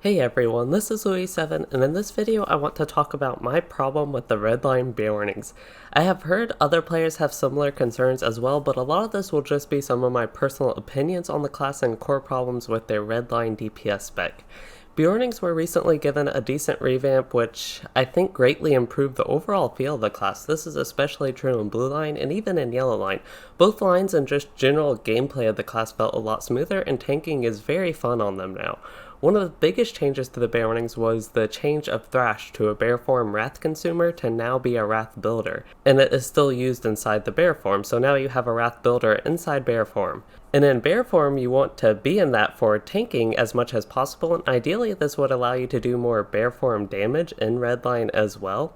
Hey everyone, this is Louis7, and in this video I want to talk about my problem with the redline Beornings. I have heard other players have similar concerns as well, but a lot of this will just be some of my personal opinions on the class and core problems with their redline DPS spec. Beornings were recently given a decent revamp, which I think greatly improved the overall feel of the class. This is especially true in Blue Line and even in Yellow Line. Both lines and just general gameplay of the class felt a lot smoother, and tanking is very fun on them now. One of the biggest changes to the Beornings was the change of Thrash to a bear form Wrath consumer to now be a Wrath builder, and it is still used inside the bear form, so now you have a Wrath builder inside bear form. And in bear form, you want to be in that for tanking as much as possible, and ideally this would allow you to do more bear form damage in redline as well.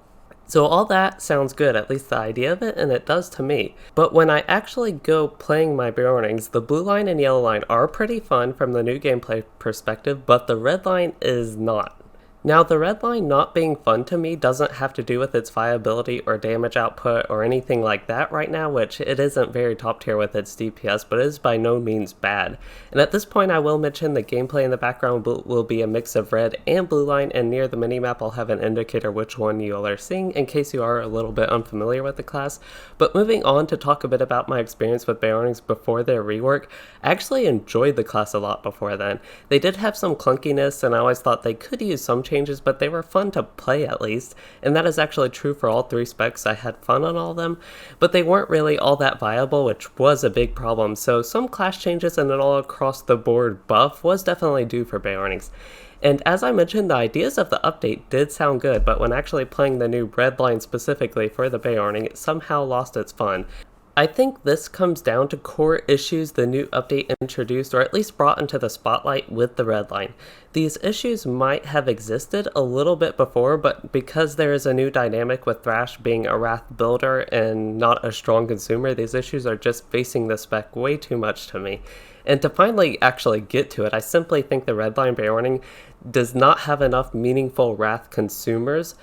So all that sounds good, at least the idea of it, and it does to me. But when I actually go playing my Beornings, the blue line and yellow line are pretty fun from the new gameplay perspective, but the red line is not. Now, the red line not being fun to me doesn't have to do with its viability or damage output or anything like that right now, which it isn't very top tier with its DPS, but it is by no means bad. And at this point I will mention the gameplay in the background will be a mix of red and blue line, and near the minimap I'll have an indicator which one you all are seeing in case you are a little bit unfamiliar with the class. But moving on to talk a bit about my experience with Beornings before their rework, I actually enjoyed the class a lot before then. They did have some clunkiness, and I always thought they could use some changes, but they were fun to play at least, and that is actually true for all three specs. I had fun on all of them, but they weren't really all that viable, which was a big problem, so some class changes and an all across the board buff was definitely due for Beornings. And as I mentioned, the ideas of the update did sound good, but when actually playing the new red line specifically for the Beorning, it somehow lost its fun. I think this comes down to core issues the new update introduced, or at least brought into the spotlight with the red line. These issues might have existed a little bit before, but because there is a new dynamic with Thrash being a Wrath builder and not a strong consumer, these issues are just facing the spec way too much to me. And to finally actually get to it, I simply think the redline Beorning does not have enough meaningful Wrath consumers.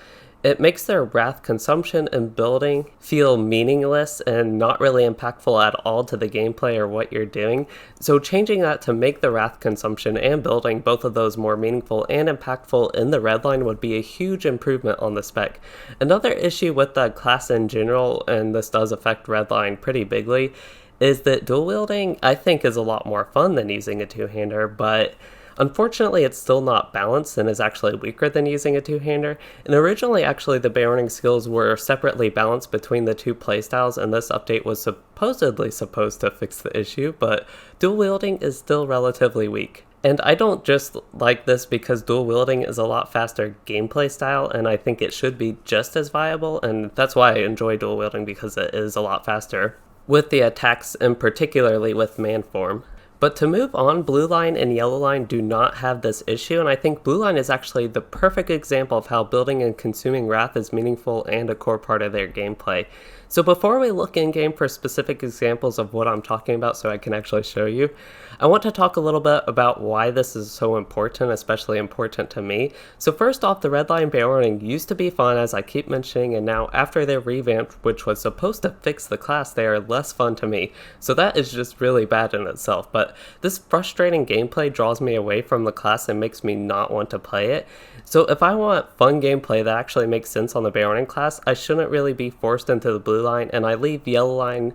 It makes their Wrath consumption and building feel meaningless and not really impactful at all to the gameplay or what you're doing. So changing that to make the Wrath consumption and building, both of those, more meaningful and impactful in the redline would be a huge improvement on the spec. Another issue with the class in general, and this does affect redline pretty bigly, is that dual wielding I think is a lot more fun than using a two-hander, but unfortunately, it's still not balanced and is actually weaker than using a two-hander, and originally actually the Beorning skills were separately balanced between the two playstyles, and this update was supposedly supposed to fix the issue, but dual wielding is still relatively weak. And I don't just like this because dual wielding is a lot faster gameplay style, and I think it should be just as viable, and that's why I enjoy dual wielding, because it is a lot faster with the attacks and particularly with man form. But to move on, Blue Line and Yellow Line do not have this issue, and I think Blue Line is actually the perfect example of how building and consuming Wrath is meaningful and a core part of their gameplay. So before we look in-game for specific examples of what I'm talking about so I can actually show you, I want to talk a little bit about why this is so important, especially important to me. So first off, the redline Beorning used to be fun, as I keep mentioning, and now after their revamp, which was supposed to fix the class, they are less fun to me. So that is just really bad in itself, but this frustrating gameplay draws me away from the class and makes me not want to play it. So if I want fun gameplay that actually makes sense on the Beorning class, I shouldn't really be forced into the blue line, and I leave yellow line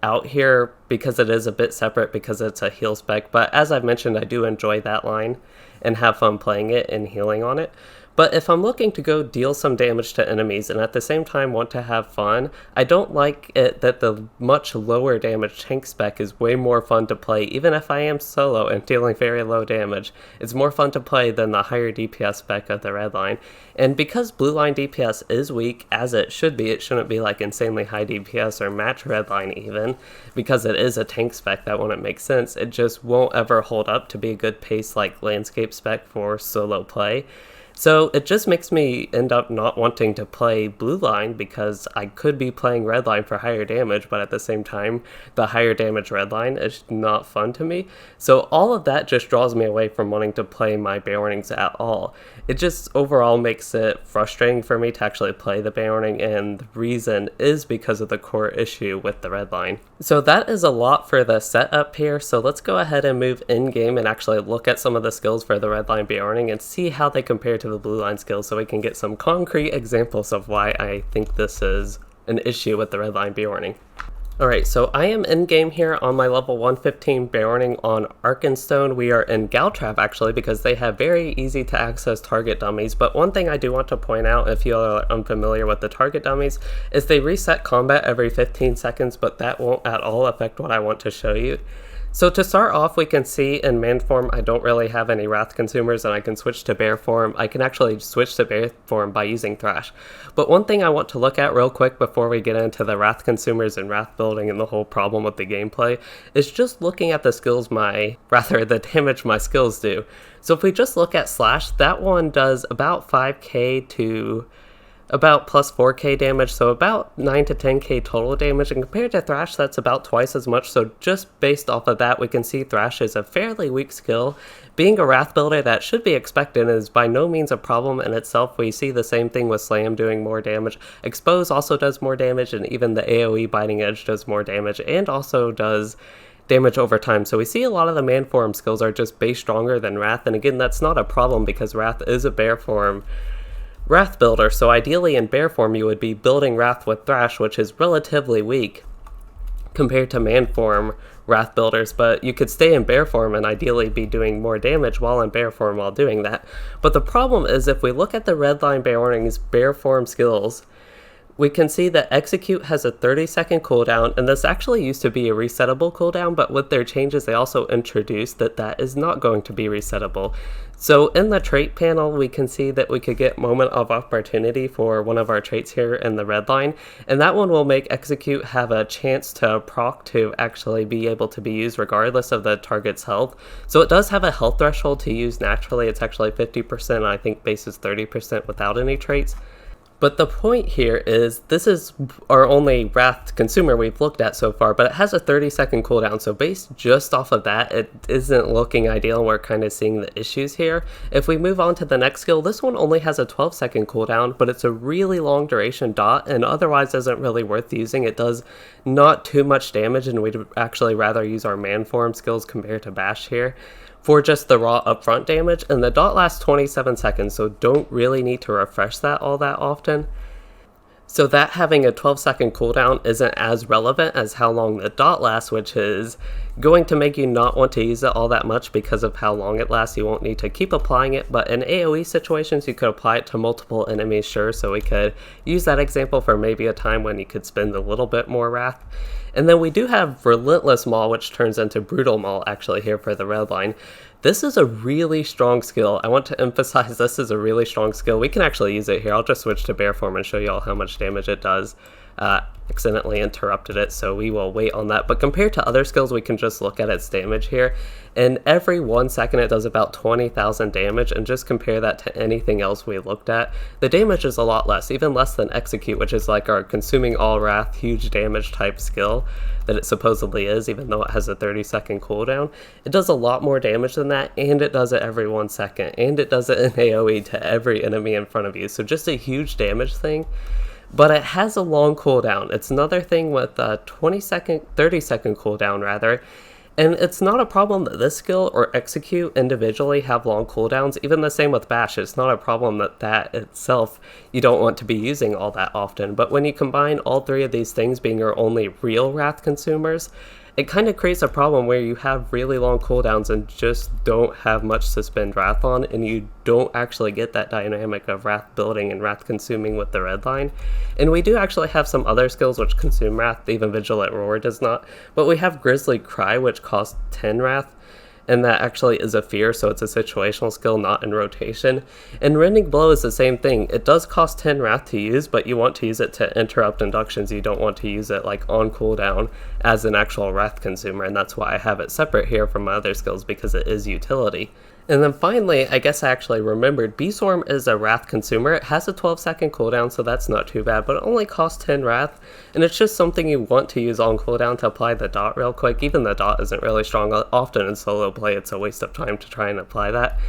out here because it is a bit separate because it's a heal spec, but as I've mentioned, I do enjoy that line and have fun playing it and healing on it. But if I'm looking to go deal some damage to enemies and at the same time want to have fun, I don't like it that the much lower damage tank spec is way more fun to play, even if I am solo and dealing very low damage. It's more fun to play than the higher DPS spec of the red line. And because blue line DPS is weak, as it should be, it shouldn't be like insanely high DPS or match red line even, because it is a tank spec that wouldn't make sense. It just won't ever hold up to be a good pace like landscape spec for solo play. So it just makes me end up not wanting to play blue line because I could be playing red line for higher damage, but at the same time, the higher damage red line is not fun to me. So all of that just draws me away from wanting to play my Beornings at all. It just overall makes it frustrating for me to actually play the Beorning, and the reason is because of the core issue with the red line. So that is a lot for the setup here, so let's go ahead and move in-game and actually look at some of the skills for the red line Beorning and see how they compare to the blue line skills so we can get some concrete examples of why I think this is an issue with the red line Beorning. Alright, so I am in-game here on my level 115 Beorning on Arkenstone. We are in Galtrap actually because they have very easy to access target dummies, but one thing I do want to point out if you are unfamiliar with the target dummies is they reset combat every 15 seconds, but that won't at all affect what I want to show you. So to start off, we can see in man form I don't really have any wrath consumers and I can switch to bear form. I can actually switch to bear form by using thrash. But one thing I want to look at real quick before we get into the wrath consumers and wrath building and the whole problem with the gameplay is just looking at the skills the damage my skills do. So if we just look at slash, that one does about 5k to about plus 4k damage, so about 9 to 10k total damage, and compared to Thrash that's about twice as much, so just based off of that we can see Thrash is a fairly weak skill. Being a Wrath builder, that should be expected, is by no means a problem in itself. We see the same thing with Slam doing more damage. Expose also does more damage, and even the AoE Biting Edge does more damage, and also does damage over time. So we see a lot of the man form skills are just base stronger than Wrath, and again that's not a problem because Wrath is a bear form Wrath builder, so ideally in bear form you would be building Wrath with Thrash, which is relatively weak compared to man form Wrath builders, but you could stay in bear form and ideally be doing more damage while in bear form while doing that. But the problem is if we look at the red line Beorning's bear form skills, we can see that Execute has a 30-second cooldown, and this actually used to be a resettable cooldown, but with their changes they also introduced that is not going to be resettable. So in the trait panel we can see that we could get Moment of Opportunity for one of our traits here in the red line, and that one will make Execute have a chance to proc to actually be able to be used regardless of the target's health. So it does have a health threshold to use naturally. It's actually 50%, I think base is 30% without any traits. But the point here is this is our only Wrath consumer we've looked at so far, but it has a 30-second cooldown, so based just off of that, it isn't looking ideal, and we're kind of seeing the issues here. If we move on to the next skill, this one only has a 12-second cooldown, but it's a really long duration dot, and otherwise isn't really worth using. It does not too much damage, and we'd actually rather use our man form skills compared to Bash here for just the raw upfront damage, and the dot lasts 27 seconds, so don't really need to refresh that all that often. So that having a 12-second cooldown isn't as relevant as how long the dot lasts, which is going to make you not want to use it all that much because of how long it lasts. You won't need to keep applying it, but in AoE situations you could apply it to multiple enemies, sure, so we could use that example for maybe a time when you could spend a little bit more Wrath. And then we do have Relentless Maul, which turns into Brutal Maul actually here for the red line. This is a really strong skill. I want to emphasize this is a really strong skill. We can actually use it here. I'll just switch to bear form and show you all how much damage it does. Accidentally interrupted it, so we will wait on that. But compared to other skills, we can just look at its damage here. And every 1 second it does about 20,000 damage, and just compare that to anything else we looked at. The damage is a lot less, even less than Execute, which is like our consuming all Wrath, huge damage type skill that it supposedly is, even though it has a 30-second cooldown. It does a lot more damage than that, and it does it every 1 second, and it does it in AoE to every enemy in front of you, so just a huge damage thing. But it has a long cooldown. It's another thing with a 30-second cooldown rather, and it's not a problem that this skill or Execute individually have long cooldowns. Even the same with Bash. It's not a problem that itself you don't want to be using all that often. But when you combine all three of these things being your only real Wrath consumers, it kind of creates a problem where you have really long cooldowns and just don't have much to spend Wrath on, and you don't actually get that dynamic of Wrath building and Wrath consuming with the red line. And we do actually have some other skills which consume Wrath, even Vigilant Roar does not, but we have Grizzly Cry, which costs 10 Wrath, and that actually is a fear, so it's a situational skill, not in rotation. And Rending Blow is the same thing. It does cost 10 Wrath to use, but you want to use it to interrupt inductions. You don't want to use it like on cooldown as an actual Wrath consumer, and that's why I have it separate here from my other skills, because it is utility. And then finally, I guess I actually remembered, Beorning is a Wrath consumer. It has a 12-second cooldown, so that's not too bad, but it only costs 10 Wrath, and it's just something you want to use on cooldown to apply the dot real quick. Even the dot isn't really strong. Often in solo play, it's a waste of time to try and apply that.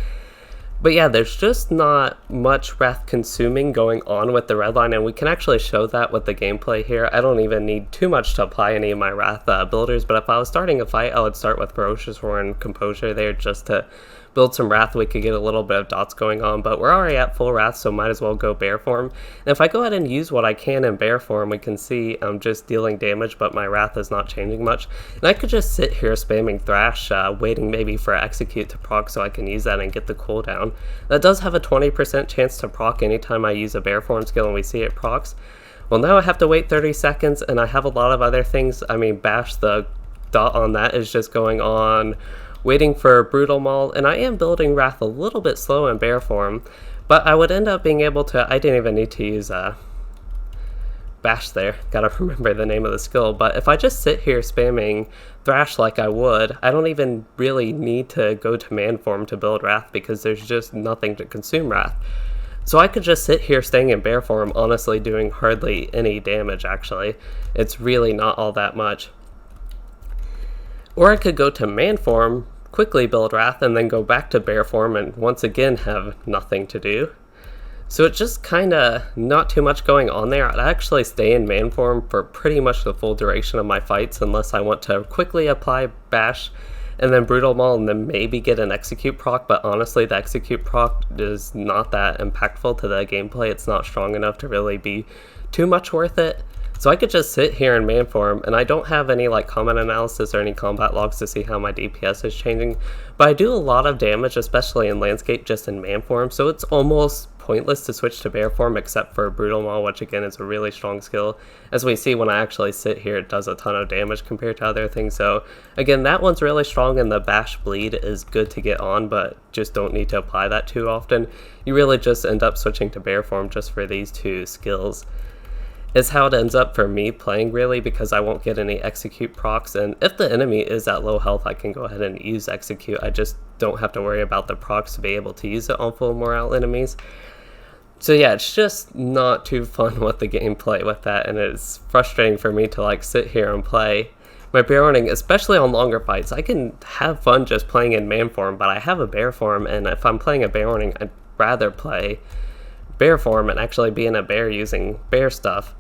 But yeah, there's just not much Wrath consuming going on with the red line, and we can actually show that with the gameplay here. I don't even need too much to apply any of my Wrath builders, but if I was starting a fight, I would start with Ferocious Roar and Composure there just to build some Wrath. We could get a little bit of dots going on, but we're already at full Wrath, so might as well go Bear form. And if I go ahead and use what I can in Bear form, we can see I'm just dealing damage, but my Wrath is not changing much. And I could just sit here spamming Thrash, waiting maybe for Execute to proc so I can use that and get the cooldown. That does have a 20% chance to proc anytime I use a Bear form skill and we see it procs. Well, now I have to wait 30 seconds, and I have a lot of other things. I mean, Bash, the dot on that is just going on, waiting for Brutal Maul, and I am building Wrath a little bit slow in Bear form, but I would end up being able to, I didn't even need to use Bash there, gotta remember the name of the skill, but if I just sit here spamming Thrash like I would, I don't even really need to go to man form to build Wrath because there's just nothing to consume Wrath. So I could just sit here staying in Bear form, honestly doing hardly any damage actually. It's really not all that much. Or I could go to man form, quickly build Wrath, and then go back to Bear form and once again have nothing to do. So it's just kinda not too much going on there. I'd actually stay in man form for pretty much the full duration of my fights unless I want to quickly apply Bash and then Brutal Maul and then maybe get an Execute proc, but honestly the Execute proc is not that impactful to the gameplay. It's not strong enough to really be too much worth it. So I could just sit here in man form, and I don't have any like comment analysis or any combat logs to see how my DPS is changing, but I do a lot of damage, especially in landscape, just in man form, so it's almost pointless to switch to Bear form except for Brutal Maul, which again is a really strong skill. As we see when I actually sit here, it does a ton of damage compared to other things, so again that one's really strong, and the Bash Bleed is good to get on, but just don't need to apply that too often. You really just end up switching to Bear form just for these two skills. Is how it ends up for me playing really, because I won't get any Execute procs, and if the enemy is at low health I can go ahead and use Execute. I just don't have to worry about the procs to be able to use it on full morale enemies. So yeah, it's just not too fun with the gameplay with that, and it's frustrating for me to like sit here and play my Beorning, especially on longer fights. I can have fun just playing in man form, but I have a Bear form, and if I'm playing a Beorning, I'd rather play Bear form and actually be in a bear using bear stuff.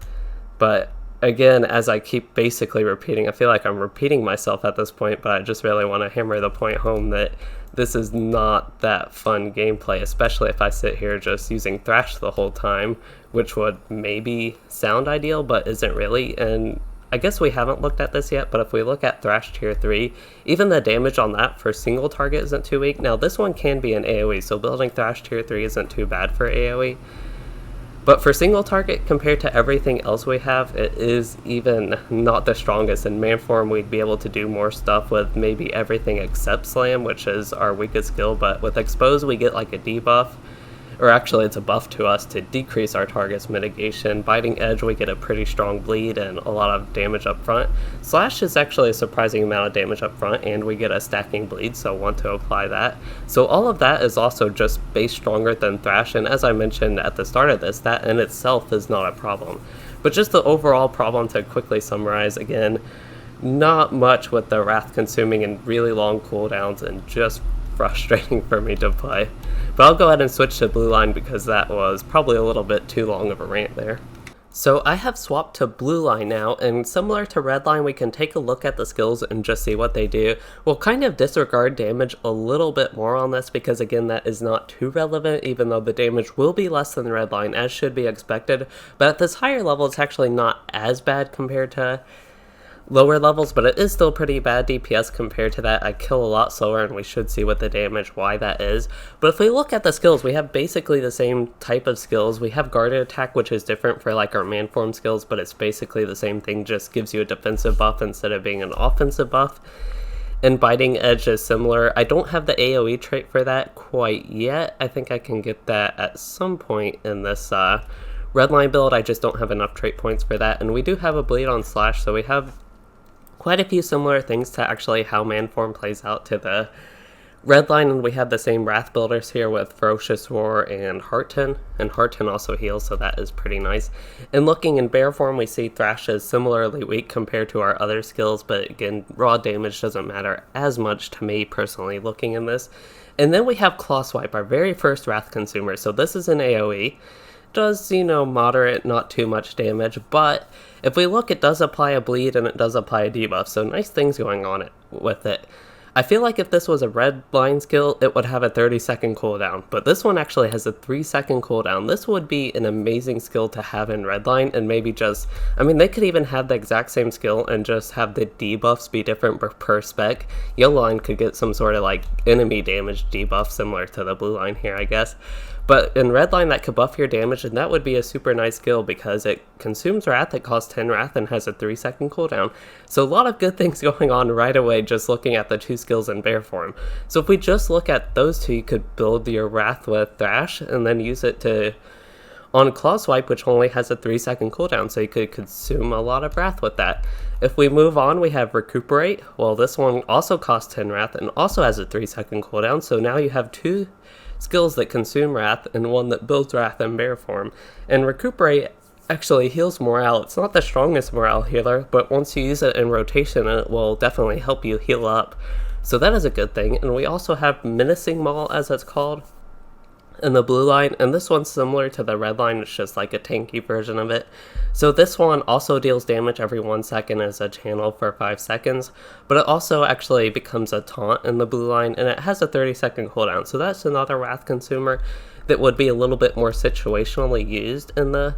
But again, as I keep basically repeating, I feel like I'm repeating myself at this point, but I just really want to hammer the point home that this is not that fun gameplay, especially if I sit here just using Thrash the whole time, which would maybe sound ideal, but isn't really. And I guess we haven't looked at this yet, but if we look at Thrash tier 3, even the damage on that for single target isn't too weak. Now this one can be an AoE, so building Thrash tier 3 isn't too bad for AoE. But for single target, compared to everything else we have, it is even not the strongest. In man form, we'd be able to do more stuff with maybe everything except Slam, which is our weakest skill, but with Expose we get like a debuff, or actually it's a buff to us to decrease our target's mitigation. Biting Edge, we get a pretty strong bleed and a lot of damage up front. Slash is actually a surprising amount of damage up front, and we get a stacking bleed, so want to apply that. So all of that is also just base stronger than Thrash, and as I mentioned at the start of this, that in itself is not a problem. But just the overall problem, to quickly summarize again, not much with the Wrath consuming and really long cooldowns, and just frustrating for me to play. But I'll go ahead and switch to blue line because that was probably a little bit too long of a rant there. So I have swapped to blue line now, and similar to red line, we can take a look at the skills and just see what they do. We'll kind of disregard damage a little bit more on this because again that is not too relevant, even though the damage will be less than red line as should be expected. But at this higher level it's actually not as bad compared to lower levels, but it is still pretty bad DPS compared to that. I kill a lot slower, and we should see with the damage why that is. But if we look at the skills, we have basically the same type of skills. We have guarded attack, which is different for like our man form skills, but it's basically the same thing, just gives you a defensive buff instead of being an offensive buff. And biting edge is similar. I don't have the AoE trait for that quite yet. I think I can get that at some point in this redline build. I just don't have enough trait points for that. And we do have a bleed on slash, so we have quite a few similar things to actually how man form plays out to the Redline, and we have the same Wrath builders here with Ferocious Roar and Hearten also heals, so that is pretty nice. And looking in bear form, we see Thrash is similarly weak compared to our other skills, but again, raw damage doesn't matter as much to me personally looking in this. And then we have Claw Swipe, our very first Wrath consumer, so this is an AoE. Does, moderate, not too much damage, but if we look, it does apply a bleed and it does apply a debuff, so nice things going on with it. I feel like if this was a red line skill, it would have a 30-second cooldown, but this one actually has a 3-second cooldown. This would be an amazing skill to have in redline, and maybe just, they could even have the exact same skill and just have the debuffs be different per spec. Yellow line could get some sort of like enemy damage debuff similar to the blue line here, I guess. But in redline, that could buff your damage, and that would be a super nice skill because it consumes Wrath, it costs 10 Wrath, and has a 3-second cooldown. So a lot of good things going on right away just looking at the two skills in bear form. So if we just look at those two, you could build your Wrath with Thrash, and then use it on Claw Swipe, which only has a 3-second cooldown, so you could consume a lot of Wrath with that. If we move on, we have Recuperate. Well, this one also costs 10 Wrath, and also has a 3-second cooldown, so now you have two skills that consume Wrath and one that builds Wrath in bear form. And Recuperate actually heals morale. It's not the strongest morale healer, but once you use it in rotation, it will definitely help you heal up. So that is a good thing. And we also have Menacing Maul, as it's called, in the blue line, and this one's similar to the red line, it's just like a tanky version of it. So this one also deals damage every 1 second as a channel for 5 seconds, but it also actually becomes a taunt in the blue line, and it has a 30-second cooldown, so that's another Wrath consumer that would be a little bit more situationally used in the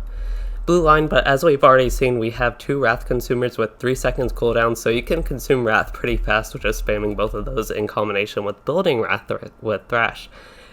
blue line. But as we've already seen, we have two Wrath consumers with 3 seconds cooldown, so you can consume Wrath pretty fast with just spamming both of those in combination with building Wrath with Thrash.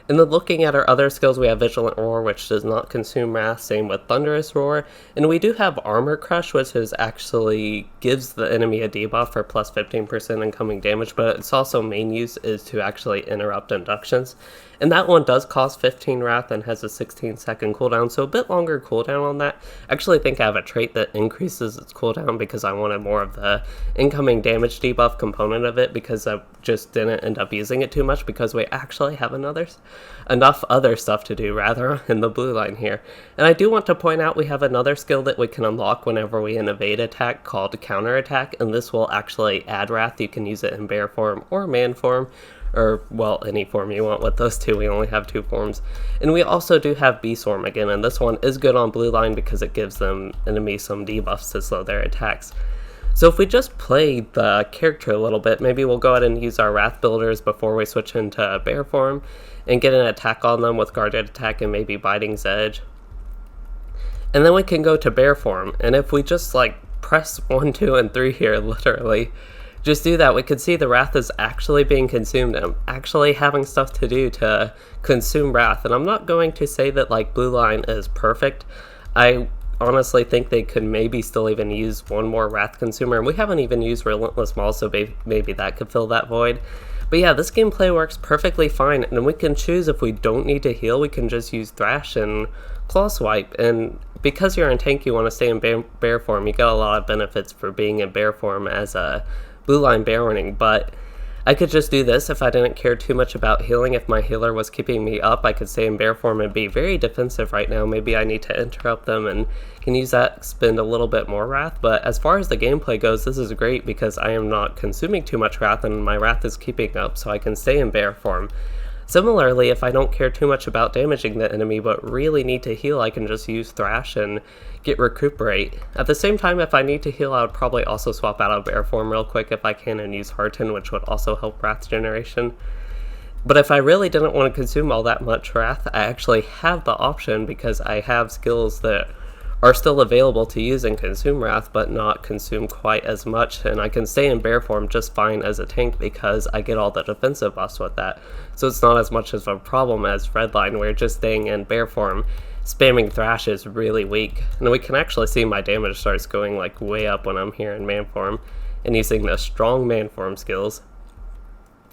And then looking at our other skills, we have Vigilant Roar, which does not consume Wrath, same with Thunderous Roar. And we do have Armor Crush, which actually gives the enemy a debuff for plus 15% incoming damage, but its also main use is to actually interrupt inductions. And that one does cost 15 Wrath and has a 16-second cooldown, so a bit longer cooldown on that. I actually think I have a trait that increases its cooldown because I wanted more of the incoming damage debuff component of it, because I just didn't end up using it too much because we actually have enough other stuff to do rather in the blue line here. And I do want to point out we have another skill that we can unlock whenever we invade attack called Counter Attack, and this will actually add Wrath. You can use it in bear form or man form, or, well, any form you want with those two. We only have two forms. And we also do have Beast Form again, and this one is good on blue line because it gives them enemies some debuffs to slow their attacks. So if we just play the character a little bit, maybe we'll go ahead and use our Wrath builders before we switch into bear form and get an attack on them with Guarded Attack and maybe Biting's Edge. And then we can go to bear form, and if we just press 1, 2, and 3 here, literally, just do that, we could see the Wrath is actually being consumed. I'm actually having stuff to do to consume Wrath, and I'm not going to say that blue line is perfect. I honestly think they could maybe still even use one more Wrath consumer, and we haven't even used Relentless Maul, so maybe that could fill that void. But yeah, this gameplay works perfectly fine, and we can choose if we don't need to heal, we can just use Thrash and Claw Swipe. And because you're in tank, you want to stay in bear form, you get a lot of benefits for being in bear form as a blue line Beorning. But I could just do this if I didn't care too much about healing. If my healer was keeping me up, I could stay in bear form and be very defensive right now. Maybe I need to interrupt them and can use that, spend a little bit more Wrath. But as far as the gameplay goes, this is great because I am not consuming too much Wrath and my Wrath is keeping up, so I can stay in bear form. Similarly, if I don't care too much about damaging the enemy but really need to heal, I can just use Thrash and get Recuperate. At the same time, if I need to heal, I would probably also swap out of bear form real quick if I can and use Hearten, which would also help Wrath generation. But if I really didn't want to consume all that much Wrath, I actually have the option because I have skills that are still available to use and consume Wrath, but not consume quite as much, and I can stay in bear form just fine as a tank because I get all the defensive buffs with that. So it's not as much of a problem as Redline, where just staying in bear form, spamming Thrash is really weak. And we can actually see my damage starts going way up when I'm here in man form and using the strong man form skills.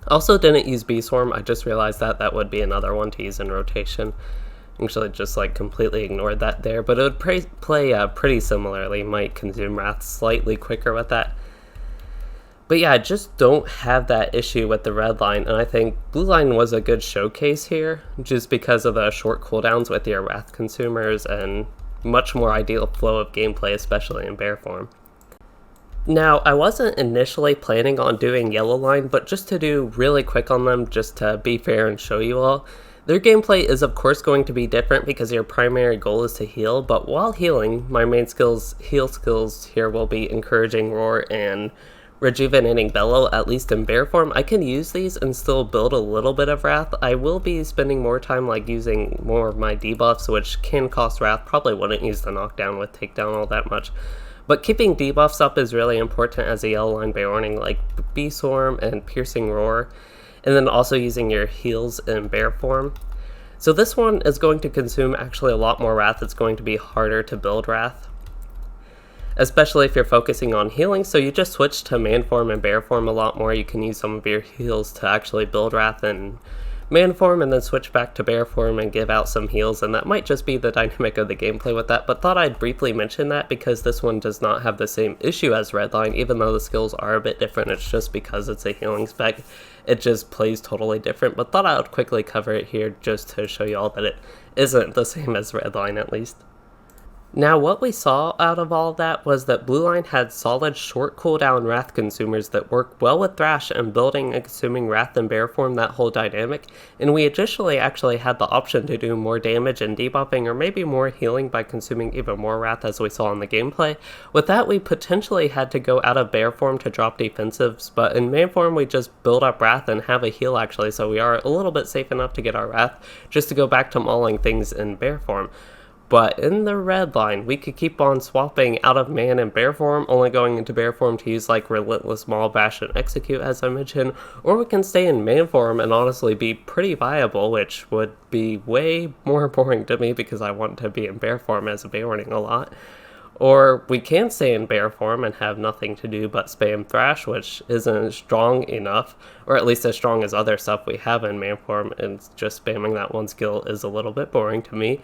Also didn't use Beast Form, I just realized that would be another one to use in rotation. Actually just completely ignored that there, but it would play pretty similarly. Might consume Wrath slightly quicker with that. But yeah, I just don't have that issue with the red line, and I think blue line was a good showcase here, just because of the short cooldowns with your Wrath consumers and much more ideal flow of gameplay, especially in bear form. Now, I wasn't initially planning on doing yellow line, but just to do really quick on them, just to be fair and show you all, their gameplay is of course going to be different because your primary goal is to heal, but while healing, my main heal skills here will be encouraging roar and rejuvenating bellow, at least in bear form. I can use these and still build a little bit of wrath. I will be spending more time like using more of my debuffs, which can cost wrath. Probably wouldn't use the knockdown with takedown all that much. But keeping debuffs up is really important as a yellow line Beorning, like Bee Swarm and Piercing Roar, and then also using your heals in bear form. So this one is going to consume actually a lot more wrath. It's going to be harder to build wrath, especially if you're focusing on healing. So you just switch to man form and bear form a lot more. You can use some of your heals to actually build wrath in man form and then switch back to bear form and give out some heals, and that might just be the dynamic of the gameplay with that, but thought I'd briefly mention that because this one does not have the same issue as Redline. Even though the skills are a bit different, it's just because it's a healing spec, it just plays totally different, but thought I would quickly cover it here just to show you all that it isn't the same as Redline at least. Now, what we saw out of all of that was that Blue Line had solid short cooldown Wrath consumers that work well with Thrash and building and consuming Wrath and Bear form, that whole dynamic, and we additionally actually had the option to do more damage and debuffing or maybe more healing by consuming even more Wrath as we saw in the gameplay. With that, we potentially had to go out of Bear form to drop defensives, but in Man form we just build up Wrath and have a heal actually, so we are a little bit safe enough to get our Wrath just to go back to mauling things in Bear form. But in the red line, we could keep on swapping out of man and bear form, only going into bear form to use like Relentless Maul, Bash, and Execute as I mentioned, or we can stay in man form and honestly be pretty viable, which would be way more boring to me because I want to be in bear form as a Beorning a lot. Or we can stay in bear form and have nothing to do but spam Thrash, which isn't strong enough, or at least as strong as other stuff we have in man form, and just spamming that one skill is a little bit boring to me.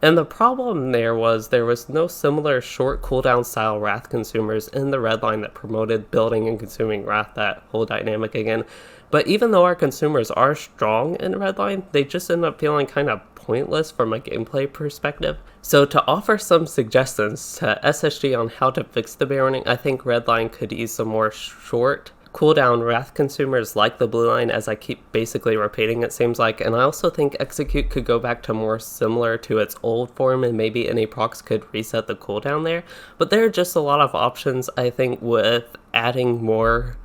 And the problem there was no similar short cooldown style Wrath consumers in the red line that promoted building and consuming Wrath, that whole dynamic again. But even though our consumers are strong in red line, they just end up feeling kind of pointless from a gameplay perspective. So to offer some suggestions to SSG on how to fix the Beorning, I think red line could use some more short cooldown Wrath consumers like the blue line, as I keep basically repeating it seems like, and I also think Execute could go back to more similar to its old form, and maybe any procs could reset the cooldown there. But there are just a lot of options I think with adding more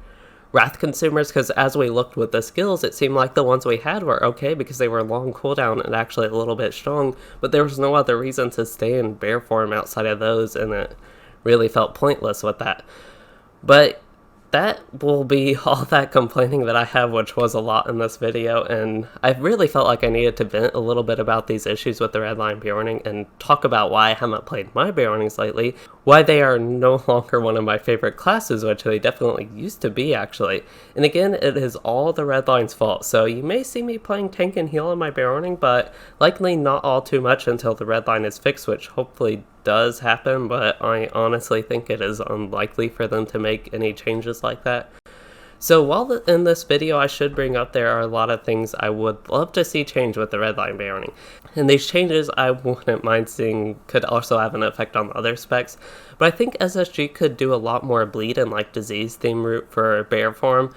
Wrath consumers, because as we looked with the skills, it seemed like the ones we had were okay because they were long cooldown and actually a little bit strong, but there was no other reason to stay in bear form outside of those, and it really felt pointless with that. But that will be all that complaining that I have, which was a lot in this video, and I really felt like I needed to vent a little bit about these issues with the Redline Beorning and talk about why I haven't played my Beornings lately, why they are no longer one of my favorite classes, which they definitely used to be actually. And again, it is all the Redline's fault, so you may see me playing tank and heal in my Beorning, but likely not all too much until the Redline is fixed, which hopefully does happen, but I honestly think it is unlikely for them to make any changes like that. So while in this video I should bring up there are a lot of things I would love to see change with the Redline Beorning, and these changes I wouldn't mind seeing could also have an effect on other specs, but I think SSG could do a lot more bleed and like disease theme route for bear form.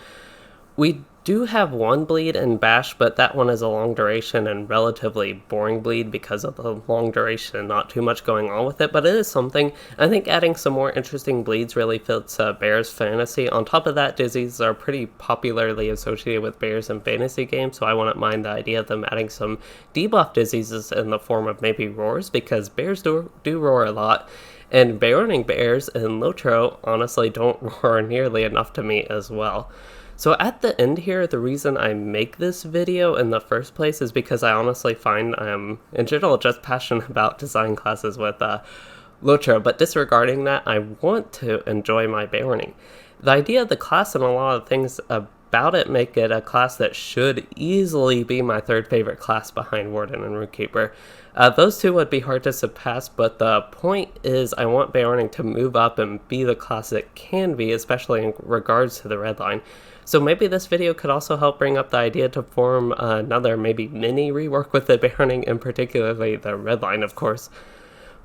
We do have one bleed in Bash, but that one is a long duration and relatively boring bleed because of the long duration and not too much going on with it, but it is something. I think adding some more interesting bleeds really fits Bear's fantasy. On top of that, diseases are pretty popularly associated with Bears in fantasy games, so I wouldn't mind the idea of them adding some debuff diseases in the form of maybe roars, because Bears do roar a lot. And Beorning bears in LOTRO honestly don't roar nearly enough to me as well. So at the end here, the reason I make this video in the first place is because I honestly find I'm, in general, just passionate about design classes with LOTRO, but disregarding that, I want to enjoy my Beorning. The idea of the class and a lot of things about it make it a class that should easily be my third favorite class behind Warden and Recuperate. Those two would be hard to surpass, but the point is I want Beorning to move up and be the class it can be, especially in regards to the red line. So maybe this video could also help bring up the idea to form another maybe mini rework with the Beorning, and particularly the red line, of course.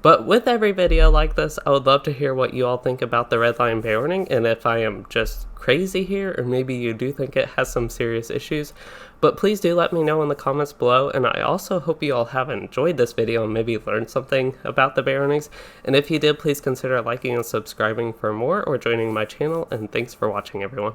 But with every video like this, I would love to hear what you all think about the red line Beorning, and if I am just crazy here, or maybe you do think it has some serious issues. But please do let me know in the comments below, and I also hope you all have enjoyed this video and maybe learned something about the Beornings. And if you did, please consider liking and subscribing for more, or joining my channel, and thanks for watching, everyone.